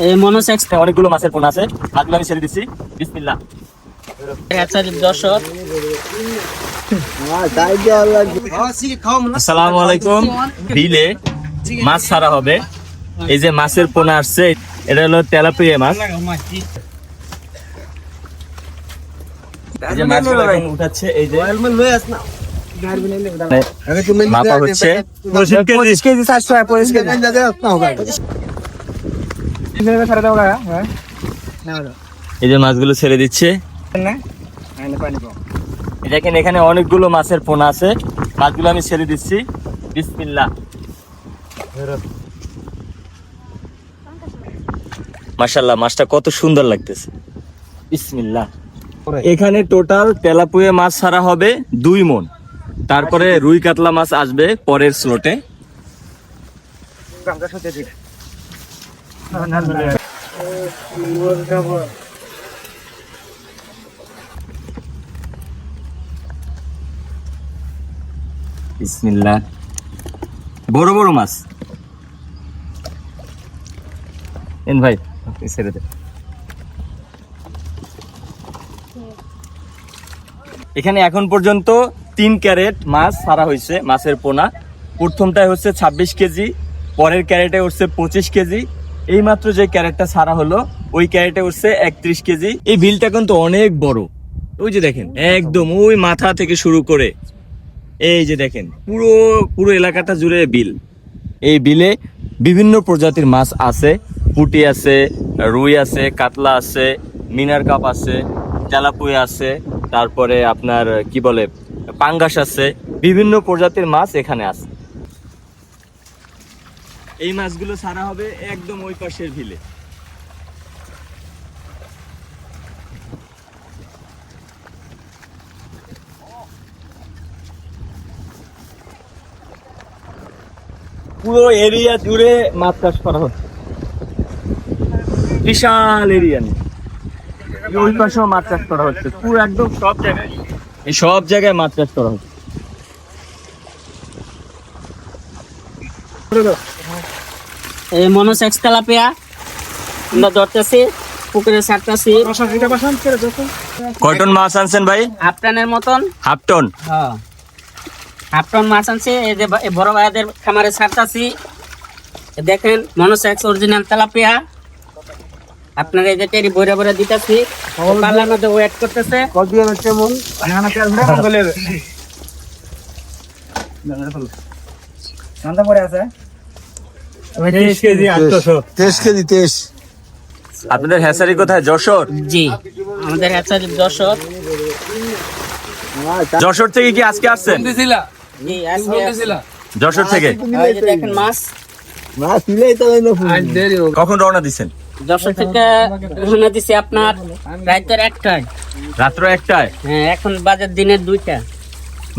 এই মনোসেক্স অনেকগুলো মাছের পোনা আছে, মাছগুলো আমি ছেড়ে দিচ্ছি। বিসমিল্লাহ। দর্শক আসসালামু আলাইকুম। বিলে মাছ ছাড়া হবে। এই যে মাছের পোনা আসছে, এটা হলো তেলাপিয়া মাছ। এই যে মাছগুলো এখন উঠাচ্ছে, এই যে মাপা হচ্ছে। এই যে মাছগুলো ছেড়ে দিচ্ছে। দেখেন এখানে অনেকগুলো মাছের পোনা আছে, মাছগুলো আমি ছেড়ে দিচ্ছি। বিসমিল্লাহ। মাশাআল্লাহ, মাছটা কত সুন্দর লাগতেছে। বিসমিল্লাহ। এখানে টোটাল তেলাপুয়া মাছ ছাড়া হবে 2 মণ। তারপরে রুই কাতলা মাছ আসবে পরের স্লটে। বিসমিল্লাহ। বড় বড় মাছ এন ভাই, ছেড়ে দে। এখানে এখন পর্যন্ত 3 ক্যারেট মাছ ছাড়া হয়েছে, মাছের পোনা। প্রথমটায় হচ্ছে 26 কেজি, পরের ক্যারেটে হচ্ছে 25 কেজি। এই মাত্র যে ক্যারেটটা ছাড়া হলো, ওই ক্যারেটে হচ্ছে 31 কেজি। এই বিলটা কিন্তু অনেক বড়। ওই যে দেখেন, একদম ওই মাথা থেকে শুরু করে এই যে দেখেন পুরো এলাকাটা জুড়ে বিল। এই বিলে বিভিন্ন প্রজাতির মাছ আছে। পুঁটি আছে, রুই আছে, কাতলা আছে, মিনার কাপ আছে, তেলাপুয়া আছে, তারপরে আপনার কি বলে পাঙ্গাস আছে। বিভিন্ন প্রজাতির মাছ এখানে আছে। এই মাছগুলো ছাড়া হবে একদম ওই পাশের বিলে। পুরো এরিয়া জুড়ে মাছ চাষ করা হচ্ছে, বিশাল এরিয়া নিয়ে। ওই পাশেও মাছ চাষ করা হচ্ছে, পুরো একদম সব জায়গায়, এই সব জায়গায় মাছ চাষ করা হচ্ছে। এই মনোসেক্স তেলাপিয়া আমরা ধরতেছি, পুকুরে ছাড়তেছি। কয় টন মাছ আনছেন ভাই? হাফ টনের মতন। Half ton? হ্যাঁ, হাফ টন মাছ আনছে। এই যে বড় ভাইদের খামারে ছাড়তেছি। দেখেন মনোসেক্স অরিজিনাল তেলাপিয়া। আপনারা এই যে টেরি বইরা বইরা দিতেছি, পাল্লার মধ্যে ওয়েট করতেছে। আপনাদের হ্যাচারি কোথায়? যশোর? জি, আমাদের হ্যাচারি যশোর। যশোর থেকে কি আজকে আসছেন? জি, আজকে যশোর থেকে। এই যে দেখেন মাছ। কখন রওনা দিচ্ছেন? যশোর থেকে রওনা দিছি আপনার রাতের 1টায়। রাত্র 1টায়? হ্যাঁ, এখন বাজার দিনের 2টা।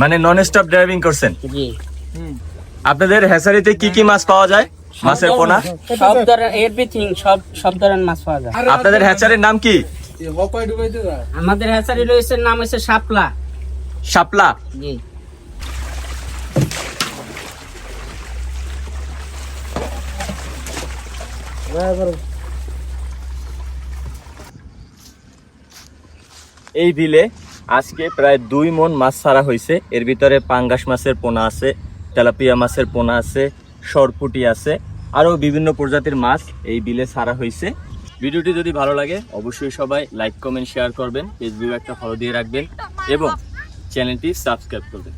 মানে নন স্টপ ড্রাইভিং করছেন? জি। আপনাদের হ্যাচারিতে কি কি মাছ পাওয়া যায়? মাছের পোনা সব ধরনের এভরিথিং, সব ধরনের মাছ পাওয়া যায়। আপনাদের হ্যাচারির নাম কি? আমাদের হ্যাচারি রয়েছে, নাম হচ্ছে শাপলা। শাপলা? জি। এই বিলে আজকে প্রায় 2 মণ মাছ ছাড়া হয়েছে। এর ভিতরে পাঙ্গাস মাছের পোনা আছে, তেলাপিয়া মাছের পোনা আছে, সরপুটি আছে, আরও বিভিন্ন প্রজাতির মাছ এই বিলে ছাড়া হয়েছে। ভিডিওটি যদি ভালো লাগে অবশ্যই সবাই লাইক, কমেন্ট, শেয়ার করবেন। ফেসবুকে একটা ফলো দিয়ে রাখবেন এবং চ্যানেলটি সাবস্ক্রাইব করবেন।